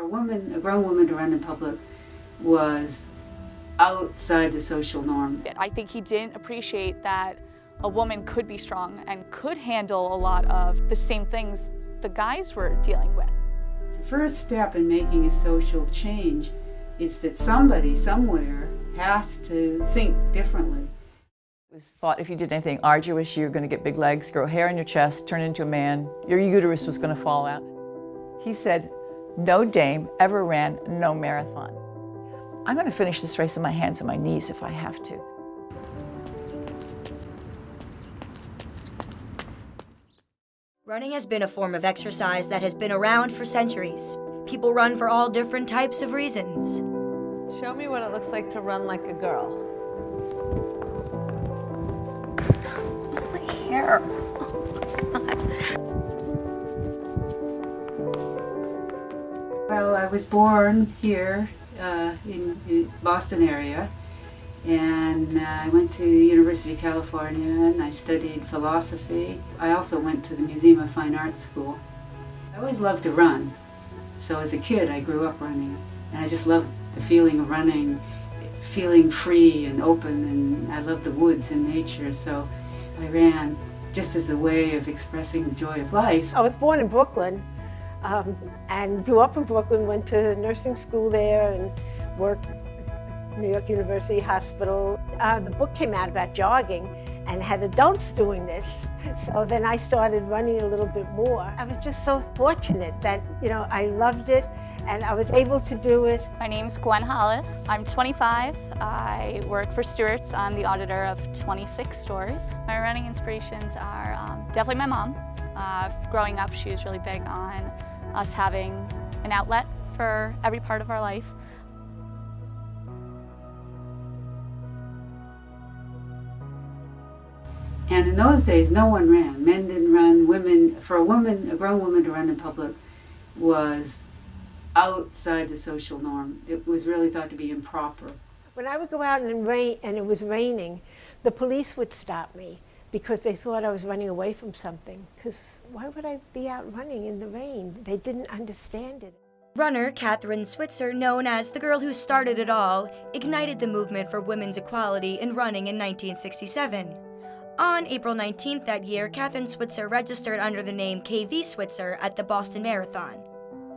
A grown woman to run in public was outside the social norm. I think he didn't appreciate that a woman could be strong and could handle a lot of the same things the guys were dealing with. The first step in making a social change is that somebody somewhere has to think differently. It was thought if you did anything arduous, you're going to get big legs, grow hair on your chest, turn into a man, your uterus was going to fall out. He said, no dame ever ran no marathon. I'm going to finish this race on my hands and my knees if I have to. Running has been a form of exercise that has been around for centuries. People run for all different types of reasons. Show me what it looks like to run like a girl. My hair. Well, I was born here in the Boston area, and I went to the University of California and I studied philosophy. I also went to the Museum of Fine Arts School. I always loved to run, so as a kid I grew up running, and I just loved the feeling of running, feeling free and open, and I loved the woods and nature, so I ran just as a way of expressing the joy of life. I was born in Brooklyn and grew up in Brooklyn, went to nursing school there and worked at New York University Hospital. The book came out about jogging and had adults doing this. So then I started running a little bit more. I was just so fortunate that, I loved it and I was able to do it. My name's Gwen Hollis. I'm 25. I work for Stewart's. I'm the auditor of 26 stores. My running inspirations are definitely my mom. Growing up, she was really big on us having an outlet for every part of our life. And in those days, no one ran. Men didn't run. A grown woman to run in public was outside the social norm. It was really thought to be improper. When I would go out and it was raining, the police would stop me because they thought I was running away from something. Because why would I be out running in the rain? They didn't understand it. Runner Kathrine Switzer, known as the girl who started it all, ignited the movement for women's equality in running in 1967. On April 19th that year, Kathrine Switzer registered under the name KV Switzer at the Boston Marathon.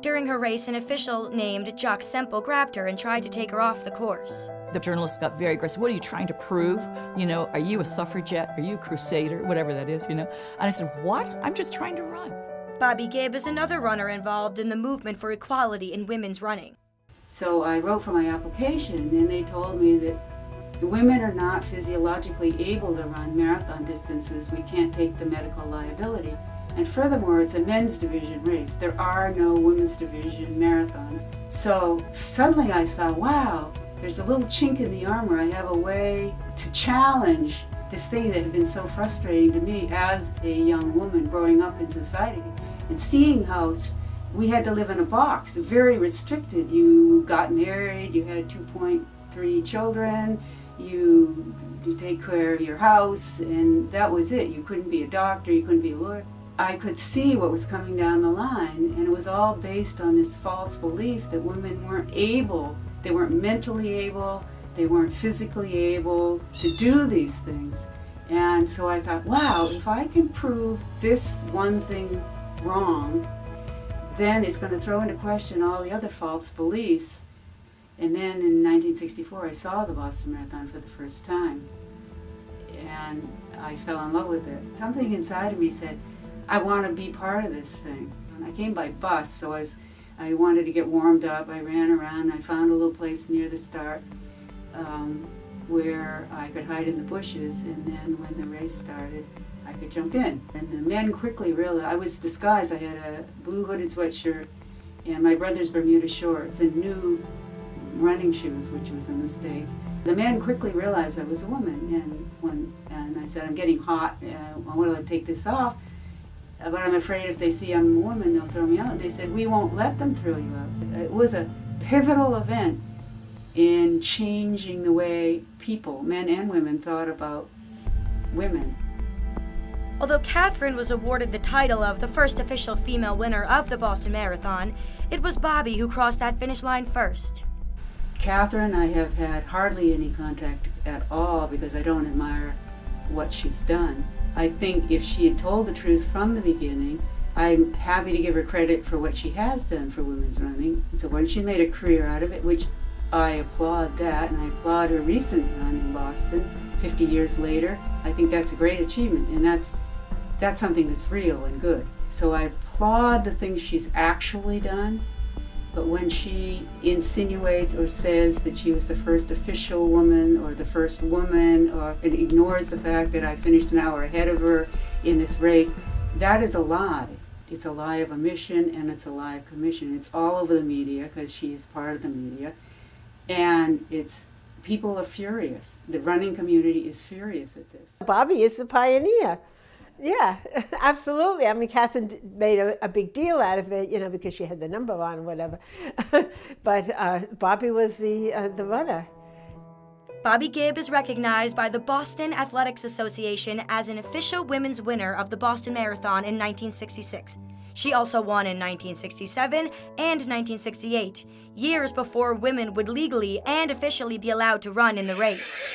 During her race, an official named Jock Semple grabbed her and tried to take her off the course. The journalists got very aggressive. What are you trying to prove? Are you a suffragette? Are you a crusader? Whatever that is, And I said, what? I'm just trying to run. Bobby Gibb is another runner involved in the movement for equality in women's running. So I wrote for my application, and they told me that the women are not physiologically able to run marathon distances. We can't take the medical liability. And furthermore, it's a men's division race. There are no women's division marathons. So suddenly I saw, wow, there's a little chink in the armor. I have a way to challenge this thing that had been so frustrating to me as a young woman growing up in society and seeing how we had to live in a box, very restricted. You got married, you had 2.3 children, you take care of your house, and that was it. You couldn't be a doctor, you couldn't be a lawyer. I could see what was coming down the line, and it was all based on this false belief that women weren't able, they weren't mentally able, they weren't physically able to do these things. And so I thought, wow, if I can prove this one thing wrong, then it's going to throw into question all the other false beliefs. And then in 1964, I saw the Boston Marathon for the first time, and I fell in love with it. Something inside of me said, I want to be part of this thing. And I came by bus, so I wanted to get warmed up. I ran around. I found a little place near the start where I could hide in the bushes, and then when the race started, I could jump in. And the men quickly realized, I was disguised. I had a blue hooded sweatshirt and my brother's Bermuda shorts and new running shoes, which was a mistake. The men quickly realized I was a woman, and I said, I'm getting hot, I want to take this off, but I'm afraid if they see I'm a woman, they'll throw me out. And they said, we won't let them throw you out. It was a pivotal event in changing the way people, men and women, thought about women. Although Catherine was awarded the title of the first official female winner of the Boston Marathon, it was Bobby who crossed that finish line first. Catherine, I have had hardly any contact at all because I don't admire what she's done. I think if she had told the truth from the beginning, I'm happy to give her credit for what she has done for women's running. So when she made a career out of it, which I applaud that, and I applaud her recent run in Boston 50 years later, I think that's a great achievement, and that's something that's real and good. So I applaud the things she's actually done, but when she insinuates or says that she was the first official woman or the first woman, or it ignores the fact that I finished an hour ahead of her in this race, that is a lie. It's a lie of omission and it's a lie of commission. It's all over the media because she's part of the media, and people are furious. The running community is furious at this. Bobby is the pioneer. Yeah, absolutely. I mean, Catherine made a big deal out of it, because she had the number on or whatever. But Bobby was the runner. Bobby Gibb is recognized by the Boston Athletics Association as an official women's winner of the Boston Marathon in 1966. She also won in 1967 and 1968, years before women would legally and officially be allowed to run in the race.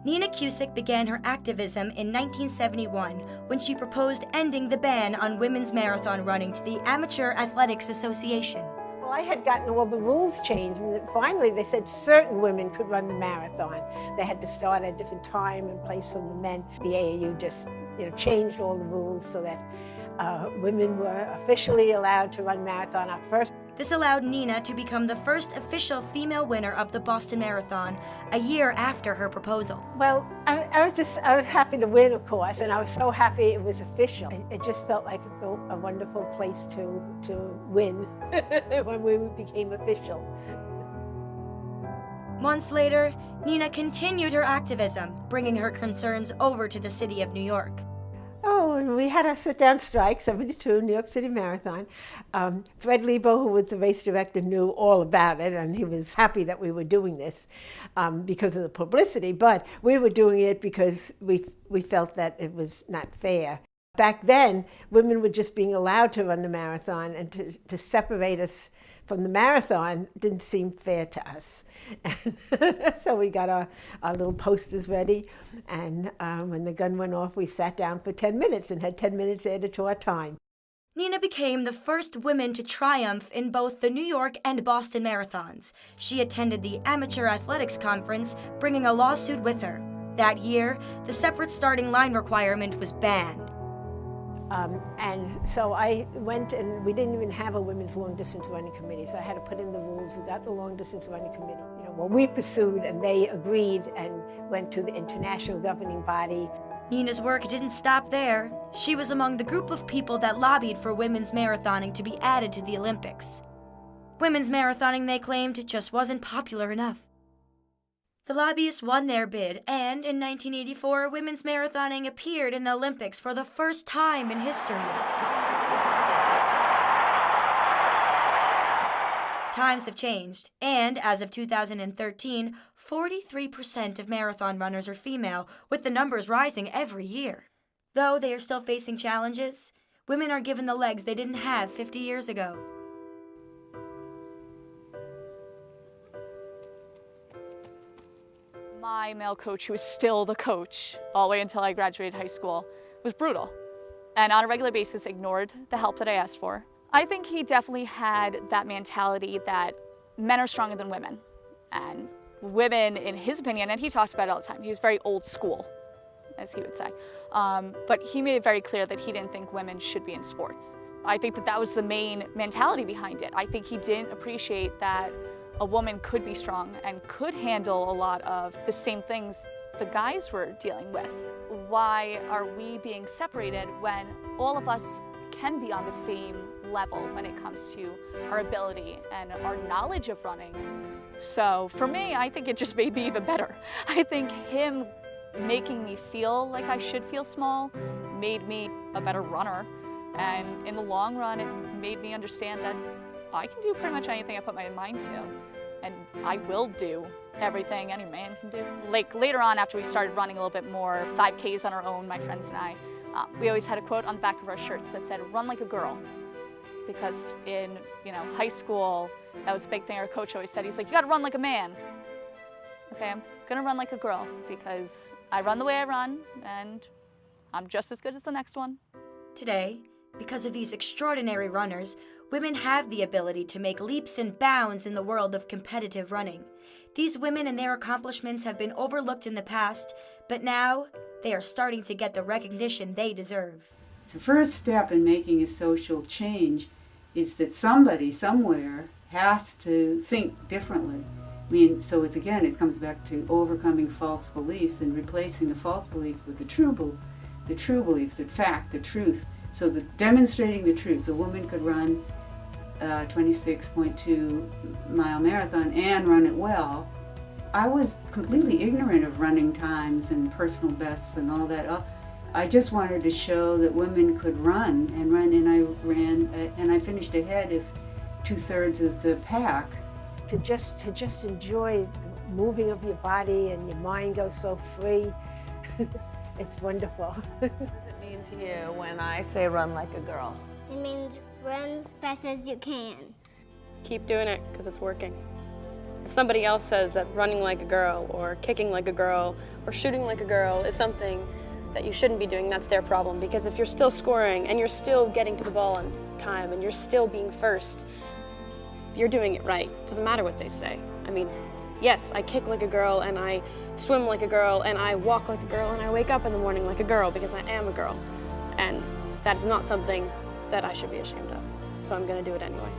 Nina Cusick began her activism in 1971 when she proposed ending the ban on women's marathon running to the Amateur Athletics Association. Well, I had gotten all the rules changed, and finally they said certain women could run the marathon. They had to start at a different time and place from the men. The AAU just changed all the rules so that women were officially allowed to run marathon. Our first. This allowed Nina to become the first official female winner of the Boston Marathon a year after her proposal. Well, I was happy to win, of course, and I was so happy it was official. It just felt like a wonderful place to win when we became official. Months later, Nina continued her activism, bringing her concerns over to the city of New York. Oh, and we had a sit-down strike, 72, New York City Marathon. Fred Lebo, who was the race director, knew all about it, and he was happy that we were doing this because of the publicity. But we were doing it because we felt that it was not fair. Back then, women were just being allowed to run the marathon, and to separate us from the marathon didn't seem fair to us. And so we got our little posters ready, and when the gun went off, we sat down for 10 minutes and had 10 minutes added to our time. Nina became the first woman to triumph in both the New York and Boston marathons. She attended the Amateur Athletics Conference, bringing a lawsuit with her. That year, the separate starting line requirement was banned. And so I went, and we didn't even have a women's long distance running committee, so I had to put in the rules. We got the long distance running committee. Well, we pursued, and they agreed and went to the international governing body. Nina's work didn't stop there. She was among the group of people that lobbied for women's marathoning to be added to the Olympics. Women's marathoning, they claimed, just wasn't popular enough. The lobbyists won their bid, and in 1984, women's marathoning appeared in the Olympics for the first time in history. Times have changed, and as of 2013, 43% of marathon runners are female, with the numbers rising every year. Though they are still facing challenges, women are given the legs they didn't have 50 years ago. My male coach, who was still the coach all the way until I graduated high school, was brutal and on a regular basis ignored the help that I asked for. I think he definitely had that mentality that men are stronger than women, and women, in his opinion, and he talked about it all the time, he was very old school, as he would say, but he made it very clear that he didn't think women should be in sports. I think that was the main mentality behind it. I think he didn't appreciate that a woman could be strong and could handle a lot of the same things the guys were dealing with. Why are we being separated when all of us can be on the same level when it comes to our ability and our knowledge of running? So for me, I think it just made me even better. I think him making me feel like I should feel small made me a better runner And in the long run, it made me understand that I can do pretty much anything I put my mind to. And I will do everything any man can do. Like later on, after we started running a little bit more 5Ks on our own, my friends and I, we always had a quote on the back of our shirts that said, "Run like a girl." Because in high school, that was a big thing our coach always said. He's like, "You gotta run like a man." Okay, I'm gonna run like a girl because I run the way I run and I'm just as good as the next one. Today, because of these extraordinary runners, women have the ability to make leaps and bounds in the world of competitive running. These women and their accomplishments have been overlooked in the past, but now they are starting to get the recognition they deserve. The first step in making a social change is that somebody somewhere has to think differently. I mean, so it comes back to overcoming false beliefs and replacing the false belief with the true belief, the fact, the truth. So demonstrating the truth. The woman could run a 26.2 mile marathon and run it well. I was completely ignorant of running times and personal bests and all that. I just wanted to show that women could run, and I ran, and I finished ahead of 2/3 of the pack. To just enjoy the moving of your body and your mind goes so free. It's wonderful. What does it mean to you when I say run like a girl? It means run fast as you can. Keep doing it because it's working. If somebody else says that running like a girl or kicking like a girl or shooting like a girl is something that you shouldn't be doing, that's their problem. Because if you're still scoring and you're still getting to the ball on time and you're still being first, you're doing it right. Doesn't matter what they say. I mean, yes, I kick like a girl and I swim like a girl and I walk like a girl and I wake up in the morning like a girl because I am a girl. And that is not something that I should be ashamed of. So I'm gonna do it anyway.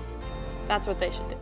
That's what they should do.